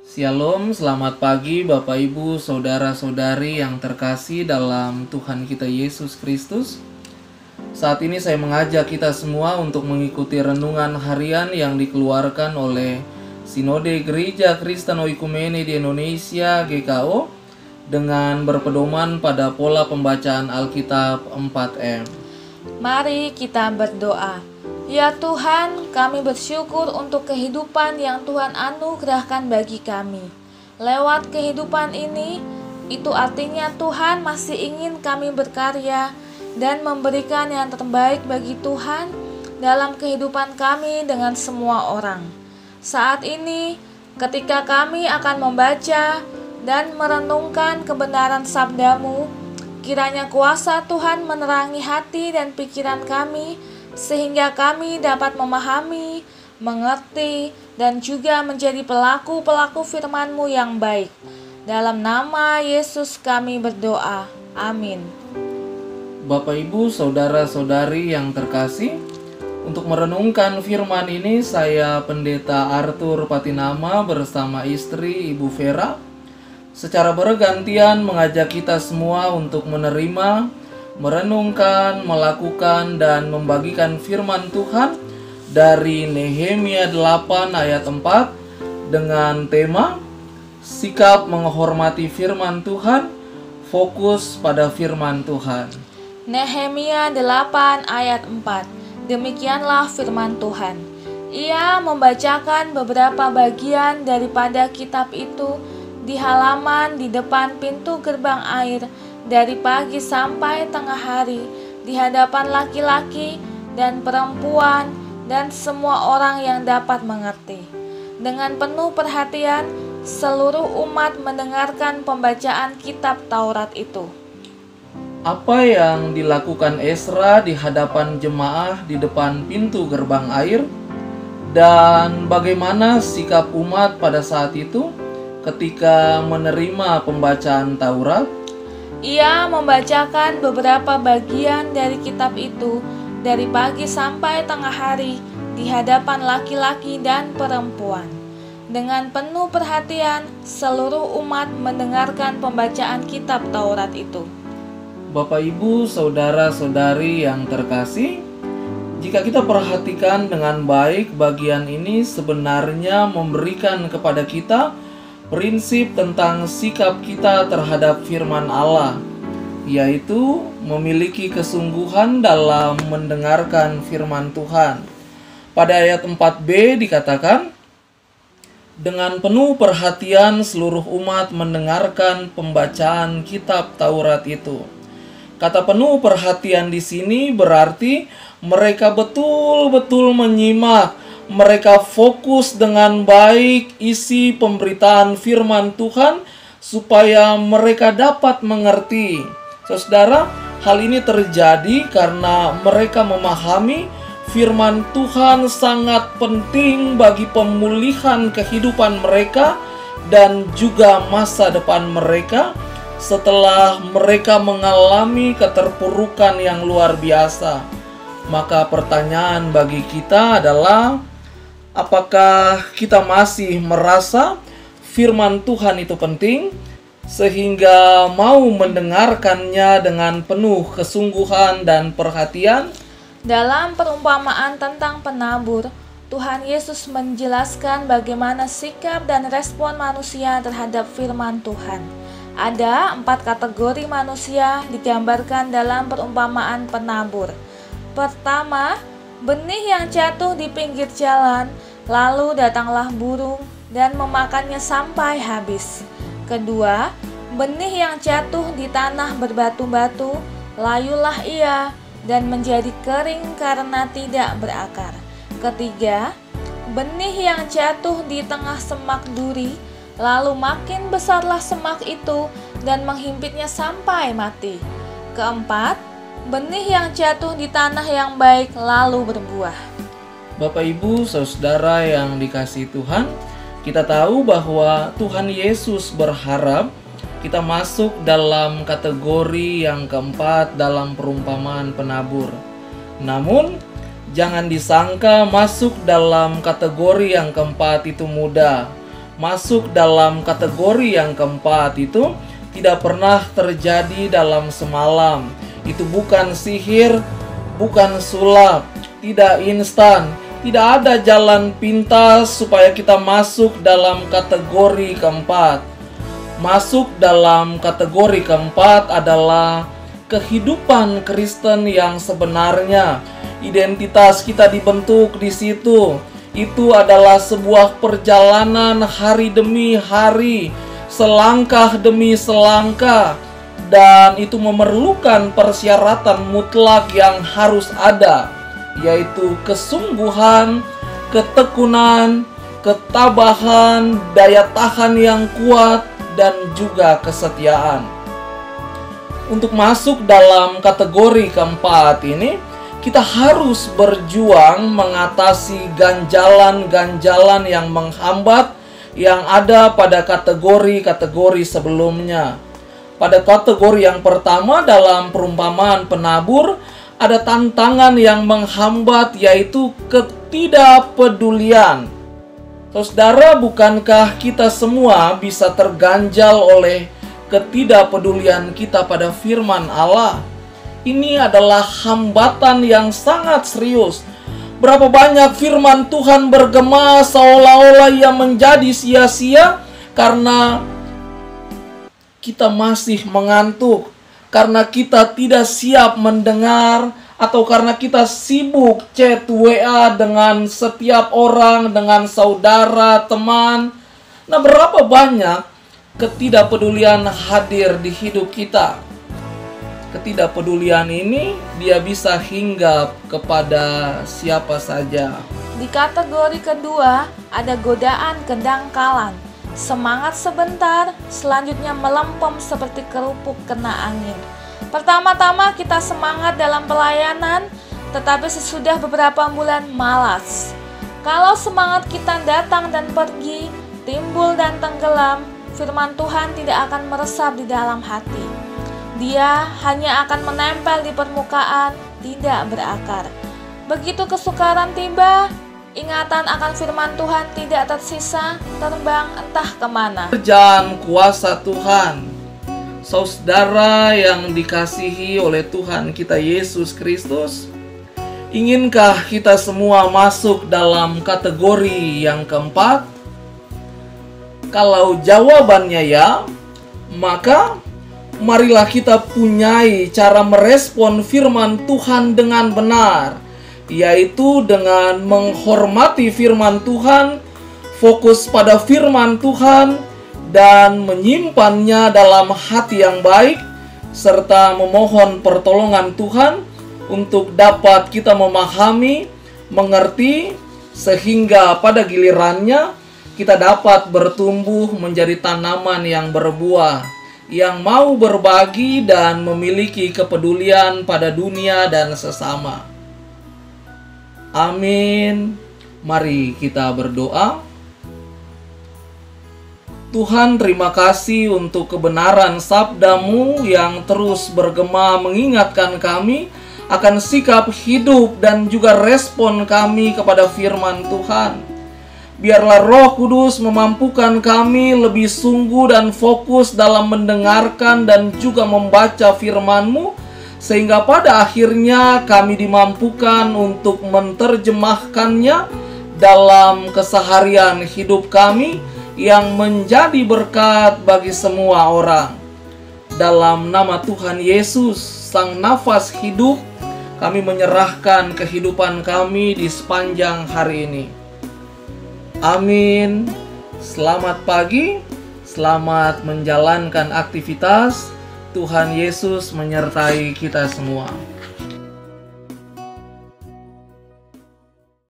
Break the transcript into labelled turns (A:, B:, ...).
A: Shalom, selamat pagi Bapak Ibu, Saudara-saudari yang terkasih dalam Tuhan kita Yesus Kristus. Saat ini saya mengajak kita semua untuk mengikuti renungan harian yang dikeluarkan oleh Sinode Gereja Kristen Oikumene di Indonesia GKO dengan berpedoman pada pola pembacaan Alkitab 4M.
B: Mari kita berdoa. Ya Tuhan, kami bersyukur untuk kehidupan yang Tuhan anugerahkan bagi kami. Lewat kehidupan ini, itu artinya Tuhan masih ingin kami berkarya dan memberikan yang terbaik bagi Tuhan dalam kehidupan kami dengan semua orang. Saat ini, ketika kami akan membaca dan merenungkan kebenaran sabda-Mu, kiranya kuasa Tuhan menerangi hati dan pikiran kami, sehingga kami dapat memahami, mengerti, dan juga menjadi pelaku-pelaku firman-Mu yang baik. Dalam nama Yesus kami berdoa. Amin.
A: Bapak Ibu, Saudara-saudari yang terkasih, untuk merenungkan firman ini saya Pendeta Arthur Patinama bersama istri Ibu Vera secara bergantian mengajak kita semua untuk menerima, merenungkan, melakukan, dan membagikan firman Tuhan dari Nehemia 8 ayat 4 dengan tema sikap menghormati firman Tuhan, fokus pada firman Tuhan.
B: Nehemia 8 ayat 4. Demikianlah firman Tuhan. Ia membacakan beberapa bagian daripada kitab itu di halaman di depan pintu gerbang air dari pagi sampai tengah hari di hadapan laki-laki dan perempuan dan semua orang yang dapat mengerti. Dengan penuh perhatian, seluruh umat mendengarkan pembacaan kitab Taurat itu.
A: Apa yang dilakukan Ezra di hadapan jemaah di depan pintu gerbang air, dan bagaimana sikap umat pada saat itu ketika menerima pembacaan Taurat?
B: Ia membacakan beberapa bagian dari kitab itu dari pagi sampai tengah hari di hadapan laki-laki dan perempuan. Dengan penuh perhatian, seluruh umat mendengarkan pembacaan kitab Taurat itu.
A: Bapak Ibu, Saudara-saudari yang terkasih, jika kita perhatikan dengan baik, bagian ini sebenarnya memberikan kepada kita prinsip tentang sikap kita terhadap firman Allah, yaitu memiliki kesungguhan dalam mendengarkan firman Tuhan. Pada ayat 4b dikatakan, dengan penuh perhatian seluruh umat mendengarkan pembacaan kitab Taurat itu. Kata penuh perhatian di sini berarti mereka betul-betul menyimak, mereka fokus dengan baik isi pemberitaan firman Tuhan supaya mereka dapat mengerti. Saudara, hal ini terjadi karena mereka memahami firman Tuhan sangat penting bagi pemulihan kehidupan mereka dan juga masa depan mereka setelah mereka mengalami keterpurukan yang luar biasa. Maka pertanyaan bagi kita adalah, apakah kita masih merasa firman Tuhan itu penting sehingga mau mendengarkannya dengan penuh kesungguhan dan perhatian?
B: Dalam perumpamaan tentang penabur, Tuhan Yesus menjelaskan bagaimana sikap dan respon manusia terhadap firman Tuhan. Ada 4 kategori manusia digambarkan dalam perumpamaan penabur. Pertama, benih yang jatuh di pinggir jalan, lalu datanglah burung dan memakannya sampai habis. Kedua, benih yang jatuh di tanah berbatu-batu, layulah ia dan menjadi kering karena tidak berakar. Ketiga, benih yang jatuh di tengah semak duri, lalu makin besarlah semak itu dan menghimpitnya sampai mati. Keempat, benih yang jatuh di tanah yang baik lalu berbuah.
A: Bapak Ibu, Saudara yang dikasihi Tuhan, kita tahu bahwa Tuhan Yesus berharap kita masuk dalam kategori yang keempat dalam perumpamaan penabur. Namun, jangan disangka masuk dalam kategori yang keempat itu mudah. masuk dalam kategori yang keempat itu tidak pernah terjadi dalam semalam. Itu bukan sihir, bukan sulap, tidak instan, tidak ada jalan pintas supaya kita masuk dalam kategori keempat. Masuk dalam kategori keempat adalah kehidupan Kristen yang sebenarnya. Identitas kita dibentuk di situ. Itu adalah sebuah perjalanan hari demi hari, selangkah demi selangkah, dan itu memerlukan persyaratan mutlak yang harus ada, yaitu kesungguhan, ketekunan, ketabahan, daya tahan yang kuat, dan juga kesetiaan. Untuk masuk dalam kategori keempat ini, kita harus berjuang mengatasi ganjalan-ganjalan yang menghambat yang ada pada kategori-kategori sebelumnya. Pada kategori yang pertama dalam perumpamaan penabur, ada tantangan yang menghambat, yaitu ketidakpedulian. Saudara, bukankah kita semua bisa terganjal oleh ketidakpedulian kita pada firman Allah? Ini adalah hambatan yang sangat serius. Berapa banyak firman Tuhan bergema seolah-olah ia menjadi sia-sia karena kita masih mengantuk, karena kita tidak siap mendengar, atau karena kita sibuk chat WA dengan setiap orang, dengan saudara, teman. Nah, berapa banyak ketidakpedulian hadir di hidup kita. Ketidakpedulian ini dia bisa hinggap kepada siapa saja.
B: Di kategori kedua ada godaan kedangkalan. Semangat sebentar, selanjutnya melempem seperti kerupuk kena angin. Pertama-tama kita semangat dalam pelayanan, tetapi sesudah beberapa bulan malas. Kalau semangat kita datang dan pergi, timbul dan tenggelam, firman Tuhan tidak akan meresap di dalam hati. Dia hanya akan menempel di permukaan, tidak berakar. Begitu kesukaran tiba, ingatan akan firman Tuhan tidak tersisa, terbang entah kemana.
A: Pekerjaan kuasa Tuhan. Saudara yang dikasihi oleh Tuhan kita Yesus Kristus, inginkah kita semua masuk dalam kategori yang keempat? Kalau jawabannya ya, maka marilah kita punyai cara merespon firman Tuhan dengan benar, yaitu dengan menghormati firman Tuhan, fokus pada firman Tuhan, dan menyimpannya dalam hati yang baik, serta memohon pertolongan Tuhan untuk dapat kita memahami, mengerti, sehingga pada gilirannya kita dapat bertumbuh menjadi tanaman yang berbuah, yang mau berbagi dan memiliki kepedulian pada dunia dan sesama. Amin. Mari kita berdoa. Tuhan, terima kasih untuk kebenaran sabda-Mu yang terus bergema mengingatkan kami akan sikap hidup dan juga respon kami kepada firman Tuhan. Biarlah Roh Kudus memampukan kami lebih sungguh dan fokus dalam mendengarkan dan juga membaca firman-Mu, sehingga pada akhirnya kami dimampukan untuk menerjemahkannya dalam keseharian hidup kami, yang menjadi berkat bagi semua orang. Dalam nama Tuhan Yesus, Sang Nafas Hidup, kami menyerahkan kehidupan kami di sepanjang hari ini. Amin. Selamat pagi, selamat menjalankan aktivitas. Tuhan Yesus menyertai kita semua.